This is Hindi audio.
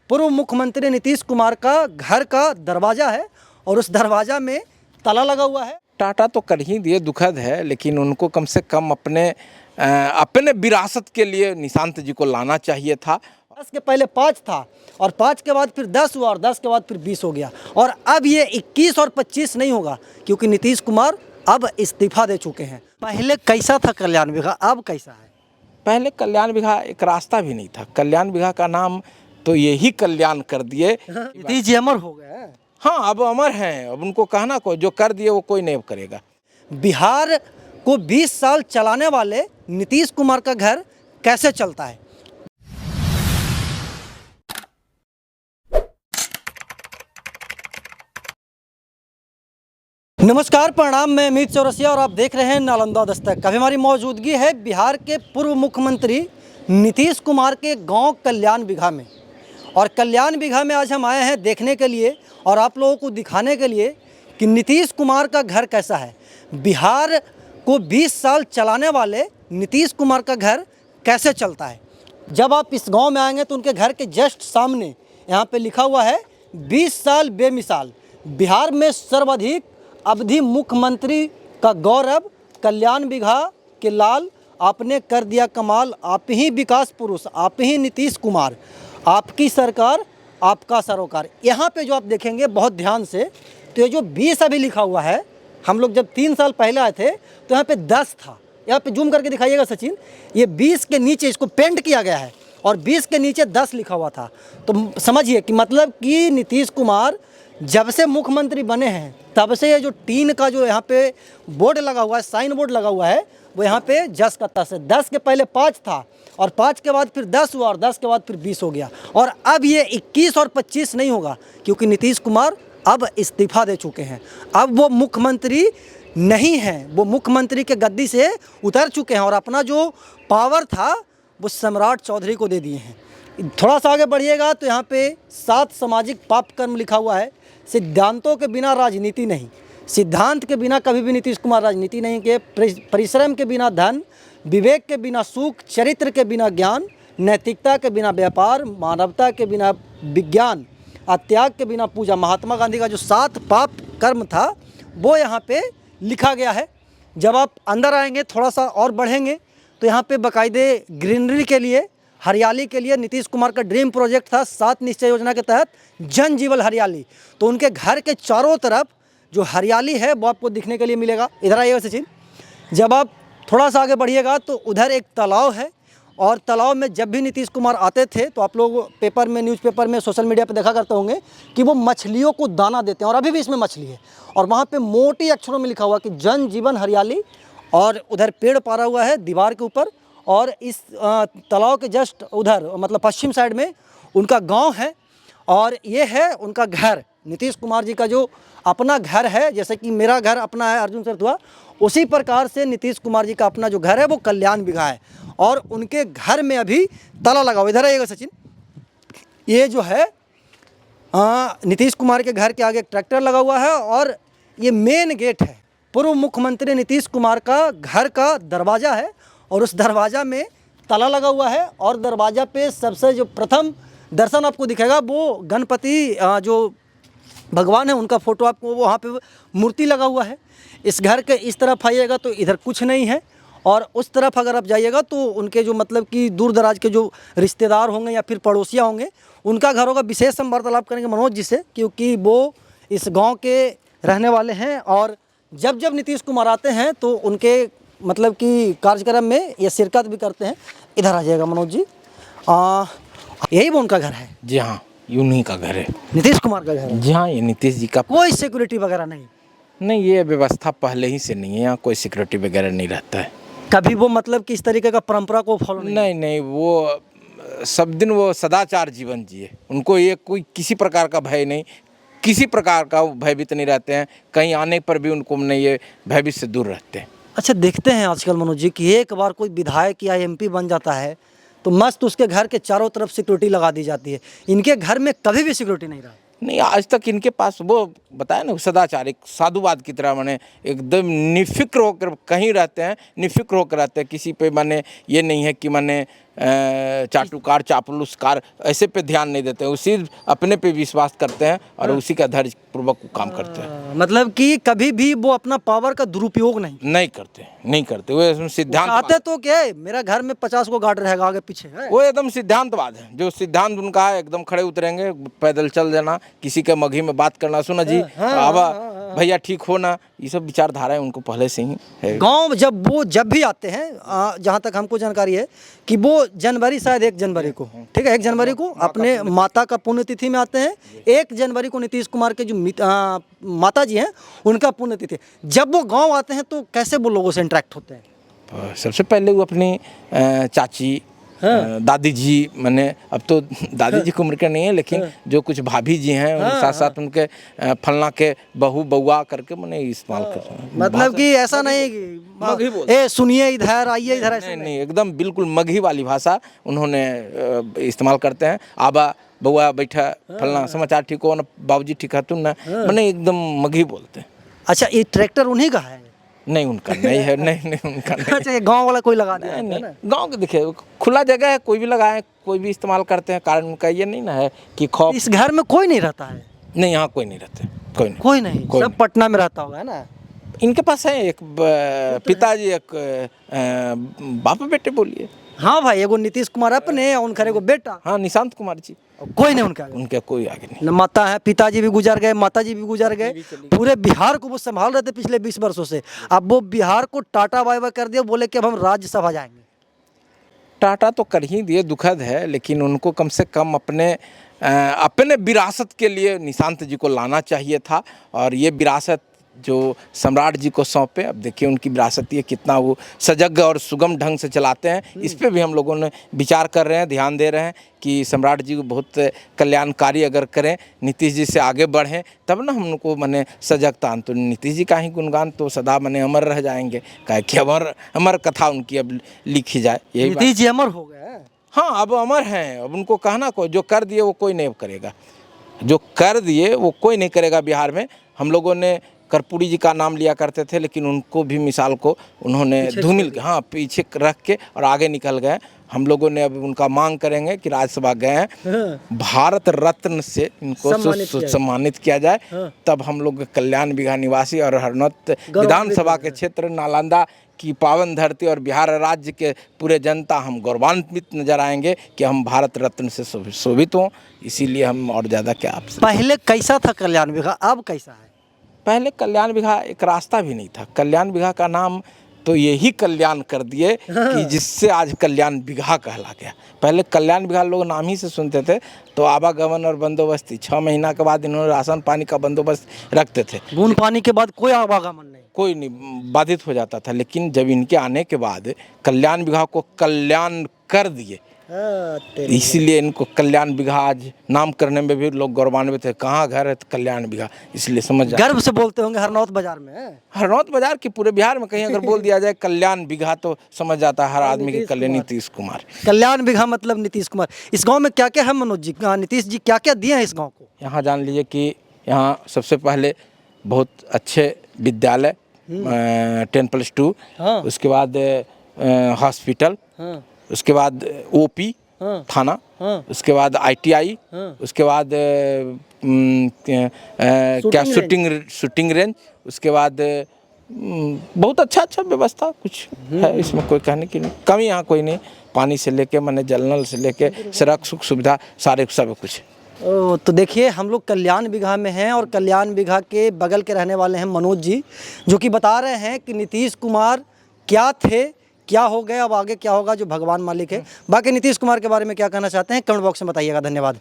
पूर्व मुख्यमंत्री नीतीश कुमार का घर का दरवाज़ा है और उस दरवाज़ा में ताला लगा हुआ है। टाटा तो कर ही दिए, दुखद है, लेकिन उनको कम से कम अपने विरासत के लिए निशांत जी को लाना चाहिए था। 10 के पहले 5 था और 5 के बाद फिर 10 हुआ और 10 के बाद फिर 20 हो गया और अब ये 21 और 25 नहीं होगा क्योंकि नीतीश कुमार अब इस्तीफा दे चुके हैं। पहले कैसा था कल्याण विघा, अब कैसा है? पहले कल्याण विघा एक रास्ता भी नहीं था। कल्याण विघा का नाम तो यही कल्याण कर दिए। नीतीश जी अमर हो गए। हाँ, अब अमर हैं, अब उनको कहना को जो कर दिए वो कोई नहीं करेगा। बिहार को 20 साल चलाने वाले नीतीश कुमार का घर कैसे चलता है? नमस्कार, प्रणाम। मैं अमित चौरसिया और आप देख रहे हैं नालंदा दस्तक। अभी हमारी मौजूदगी है बिहार के पूर्व मुख्यमंत्री नीतीश कुमार के गांव कल्याण बिघा में। और कल्याण बिघा में आज हम आए हैं देखने के लिए और आप लोगों को दिखाने के लिए कि नीतीश कुमार का घर कैसा है। बिहार को 20 साल चलाने वाले नीतीश कुमार का घर कैसे चलता है। जब आप इस गांव में आएंगे तो उनके घर के जस्ट सामने यहाँ पे लिखा हुआ है 20 साल बेमिसाल, बिहार में सर्वाधिक अवधि मुख्यमंत्री का गौरव, कल्याण बिघा के लाल, आपने कर दिया कमाल, आप ही विकास पुरुष, आप ही नीतीश कुमार, आपकी सरकार, आपका सरोकार। यहाँ पे जो आप देखेंगे बहुत ध्यान से तो ये जो 20 अभी लिखा हुआ है, हम लोग जब 3 साल पहले आए थे तो यहाँ पे 10 था। यहाँ पे जूम करके दिखाइएगा सचिन, ये 20 के नीचे इसको पेंट किया गया है और 20 के नीचे 10 लिखा हुआ था। तो समझिए कि मतलब कि नीतीश कुमार जब से मुख्यमंत्री बने हैं तब से ये जो टीन का जो यहाँ पे बोर्ड लगा हुआ है, साइन बोर्ड लगा हुआ है, वो यहाँ पे जस का तस है। 10 के पहले 5 था और 5 के बाद फिर 10 हुआ और 10 के बाद फिर 20 हो गया और अब ये 21 और 25 नहीं होगा क्योंकि नीतीश कुमार अब इस्तीफा दे चुके हैं। अब वो मुख्यमंत्री नहीं हैं, वो मुख्यमंत्री के गद्दी से उतर चुके हैं और अपना जो पावर था वो सम्राट चौधरी को दे दिए हैं। थोड़ा सा आगे बढ़िएगा तो यहाँ पे 7 सामाजिक पाप कर्म लिखा हुआ है। सिद्धांतों के बिना राजनीति नहीं, सिद्धांत के बिना कभी भी नीतीश कुमार राजनीति नहीं के, परिश्रम के बिना धन, विवेक के बिना सुख, चरित्र के बिना ज्ञान, नैतिकता के बिना व्यापार, मानवता के बिना विज्ञान, त्याग के बिना पूजा। महात्मा गांधी का जो 7 पाप कर्म था वो यहाँ पे लिखा गया है। जब आप अंदर आएंगे थोड़ा सा और बढ़ेंगे तो यहाँ पे बाकायदे ग्रीनरी के लिए, हरियाली के लिए नीतीश कुमार का ड्रीम प्रोजेक्ट था 7 निश्चय योजना के तहत जन जीवन हरियाली। तो उनके घर के चारों तरफ जो हरियाली है वो आपको दिखने के लिए मिलेगा। इधर आइएगा सचिन, जब आप थोड़ा सा आगे बढ़िएगा तो उधर एक तालाब है और तालाब में जब भी नीतीश कुमार आते थे तो आप लोग पेपर में, न्यूज़पेपर में, सोशल मीडिया पे देखा करते होंगे कि वो मछलियों को दाना देते हैं और अभी भी इसमें मछली है और वहाँ पे मोटी अक्षरों में लिखा हुआ कि जन जीवन हरियाली। और उधर पेड़ पारा हुआ है दीवार के ऊपर और इस तालाब के जस्ट उधर मतलब पश्चिम साइड में उनका गाँव है और ये है उनका घर। नीतीश कुमार जी का जो अपना घर है, जैसे कि मेरा घर अपना है अर्जुन सरदुआ, उसी प्रकार से नीतीश कुमार जी का अपना जो घर है वो कल्याण बिघा है और उनके घर में अभी ताला लगा हुआ। इधर आइएगा सचिन, ये जो है नीतीश कुमार के घर के आगे एक ट्रैक्टर लगा हुआ है और ये मेन गेट है। पूर्व मुख्यमंत्री नीतीश कुमार का घर का दरवाज़ा है और उस दरवाज़ा में ताला लगा हुआ है और दरवाज़ा पे सबसे जो प्रथम दर्शन आपको दिखेगा वो गणपति जो भगवान है उनका फ़ोटो आपको वहाँ पे मूर्ति लगा हुआ है। इस घर के इस तरफ आइएगा तो इधर कुछ नहीं है और उस तरफ अगर आप जाइएगा तो उनके जो मतलब कि दूर दराज के जो रिश्तेदार होंगे या फिर पड़ोसिया होंगे उनका घर होगा। विशेष हम वार्तालाप करेंगे मनोज जी से क्योंकि वो इस गांव के रहने वाले हैं और जब जब नीतीश कुमार आते हैं तो उनके मतलब कि कार्यक्रम में ये शिरकत भी करते हैं। इधर आ जाएगा मनोज जी, यही वो उनका घर है? जी हाँ, उन्हीं का घर है, नीतीश कुमार का घर है। जी हाँ, ये नीतीश जी का। कोई सिक्योरिटी वगैरह नहीं? नहीं, ये व्यवस्था पहले ही से नहीं है, यहाँ कोई सिक्योरिटी वगैरह नहीं रहता है। कभी वो मतलब कि इस तरीके का परंपरा को फॉलो नहीं, वो सब दिन वो सदाचार जीवन जिए, उनको ये कोई किसी प्रकार का भय नहीं, किसी प्रकार का भयभीत नहीं रहते हैं, कहीं आने पर भी उनको नहीं ये भयभीत से दूर रहते हैं। अच्छा, देखते हैं आजकल मनोज जी कि एक बार कोई विधायक या एमपी बन जाता है तो मस्त उसके घर के चारों तरफ सिक्योरिटी लगा दी जाती है। इनके घर में कभी भी सिक्योरिटी नहीं रहा? नहीं, आज तक इनके पास वो बताया ना, सदाचार एक साधुवाद की तरह माने एकदम निफिक्र होकर कहीं रहते हैं, निफिक्र होकर रहते हैं। किसी पे माने ये नहीं है कि माने चाटुकार चापलूसकार ऐसे पे ध्यान नहीं देते हैं। उसी अपने पे विश्वास करते हैं और उसी का धैर्य पूर्वक काम करते हैं। मतलब कि कभी भी वो अपना पावर का दुरुपयोग नहीं करते वो इसमें सिद्धांत चाहते तो क्या है, मेरा घर में 50 को गार्ड रहेगा आगे पीछे है। वो एकदम सिद्धांतवाद है। जो सिद्धांत उनका है एकदम खड़े उतरेंगे, पैदल चल जाना, किसी के मगही में बात करना, सुना जी अब भैया ठीक हो ना, ये सब विचारधाराएं उनको पहले से ही है। गांव जब भी आते हैं, जहाँ तक हमको जानकारी है कि वो जनवरी, शायद 1 जनवरी को, ठीक है 1 जनवरी को अपने माता का पुण्यतिथि में आते हैं। 1 जनवरी को नीतीश कुमार के जो माता जी हैं उनका पुण्यतिथि। जब वो गांव आते हैं तो कैसे वो लोगों से इंटरेक्ट होते हैं? सबसे पहले वो अपनी चाची, दादी जी, मैंने अब तो दादी जी की उम्र के नहीं है, लेकिन जो कुछ भाभी जी हैं उनके साथ साथ उनके फलना के बहू बउआ करके मैंने इस्तेमाल कर। मतलब कि ऐसा नहीं कि ए सुनिए इधर आइए इधर, ऐसे नहीं, एकदम बिल्कुल मगही वाली भाषा उन्होंने इस्तेमाल करते हैं। आबा बउआ बैठा, फलना समाचार ठीक हो ना, बाबूजी ठीक है तुम ना, मैंने एकदम मगही बोलते हैं। अच्छा, ये ट्रैक्टर उन्हीं का है? नहीं उनका नहीं है, नहीं उनका नहीं। अच्छा, ये गांव वाला कोई लगा दिया है नहीं, गांव के देखिए खुला जगह है, कोई भी लगाए, कोई भी इस्तेमाल करते हैं। कारण उनका ये नहीं ना है कि खौफ। इस घर में कोई नहीं रहता है? नहीं, यहाँ कोई नहीं रहते, कोई नहीं, सब पटना में रहता होगा ना। इनके पास है एक पिताजी, एक बाप बेटे बोलिए। हाँ भाई, एगो नीतीश कुमार अपने, उनका एगो बेटा। हाँ, निशांत कुमार जी। कोई नहीं उनका, उनके कोई आगे नहीं। माता है, पिताजी भी गुजर गए, माता जी भी गुजर गए। पूरे बिहार को वो संभाल रहे थे पिछले 20 वर्षों से। अब वो बिहार को टाटा बाय बाय कर दिया, बोले कि अब हम राज्यसभा जाएंगे। टाटा तो कर ही दिए, दुखद है, लेकिन उनको कम से कम अपने विरासत के लिए निशांत जी को लाना चाहिए था। और ये विरासत जो सम्राट जी को सौंपे, अब देखिए उनकी विरासत ये कितना वो सजग और सुगम ढंग से चलाते हैं। इस पे भी हम लोगों ने विचार कर रहे हैं, ध्यान दे रहे हैं कि सम्राट जी को बहुत कल्याणकारी अगर करें, नीतीश जी से आगे बढ़ें, तब ना हमको मने सजगता। तो नीतीश जी का ही गुणगान तो सदा मने अमर रह जाएंगे, काहे कि अमर कथा उनकी अब लिखी जाए। यही नीतीश जी अमर हो गए। हाँ, अब अमर हैं। अब उनको कहना कोई, जो कर दिए वो कोई नहीं करेगा, जो कर दिए वो कोई नहीं करेगा। बिहार में हम लोगों ने कर्पूरी जी का नाम लिया करते थे, लेकिन उनको भी मिसाल को उन्होंने धूमिल के, हाँ, पीछे रख के और आगे निकल गए। हम लोगों ने अब उनका मांग करेंगे कि राज्यसभा गए हैं, भारत रत्न से इनको सम्मानित किया जाए। तब हम लोग कल्याण बिगहा निवासी और हरनौत विधानसभा के क्षेत्र, नालंदा की पावन धरती और बिहार राज्य के पूरे जनता हम गौरवान्वित नजर आएंगे कि हम भारत रत्न से शोभित हों। इसीलिए हम और ज़्यादा क्या आपसे। पहले कैसा था कल्याण बिगहा, अब कैसा है? पहले कल्याण बिगहा एक रास्ता भी नहीं था। कल्याण बिगहा का नाम तो यही कल्याण कर दिए कि जिससे आज कल्याण बिगहा कहला गया। पहले कल्याण बिगहा लोग नाम ही से सुनते थे तो आवागमन और बंदोबस्ती, 6 महीना के बाद इन्होंने राशन पानी का बंदोबस्त रखते थे। बूंद पानी के बाद कोई आवागमन नहीं, कोई नहीं, बाधित हो जाता था। लेकिन जब इनके आने के बाद कल्याण बिगहा को कल्याण कर दिए, इसीलिए इनको कल्याण बिगहा आज नाम करने में भी लोग गौरवान्वित है। कहाँ घर है तो कल्याण बिगहा, इसलिए समझ जाए। गर्व से बोलते होंगे हरनौत बाजार में। हरनौत बाजार की पूरे बिहार में कहीं अगर बोल दिया जाए कल्याण बिगहा तो समझ जाता है हर आदमी के कल्याण नीतीश कुमार। कल्याण बिगहा मतलब नीतीश कुमार। इस गांव में क्या क्या है मनोज जी, नीतीश जी क्या क्या दिए हैं इस गांव को? यहाँ जान लीजिए कि यहाँ सबसे पहले बहुत अच्छे विद्यालय, 10+2, उसके बाद हॉस्पिटल, उसके बाद ओपी थाना, उसके बाद ITI, उसके बाद क्या शूटिंग रेंज, उसके बाद बहुत अच्छा व्यवस्था कुछ है इसमें, कोई कहने की नहीं कमी यहाँ कोई नहीं। पानी से लेके मैंने जल नल से लेके सड़क सुख सुविधा सारे सब कुछ। तो देखिए हम लोग कल्याण बिगहा में हैं और कल्याण बिगहा के बगल के रहने वाले हैं मनोज जी, जो कि बता रहे हैं कि नीतीश कुमार क्या थे, क्या हो गए, अब आगे क्या होगा जो भगवान मालिक है। बाकी नीतीश कुमार के बारे में क्या कहना चाहते हैं कमेंट बॉक्स में बताइएगा। धन्यवाद।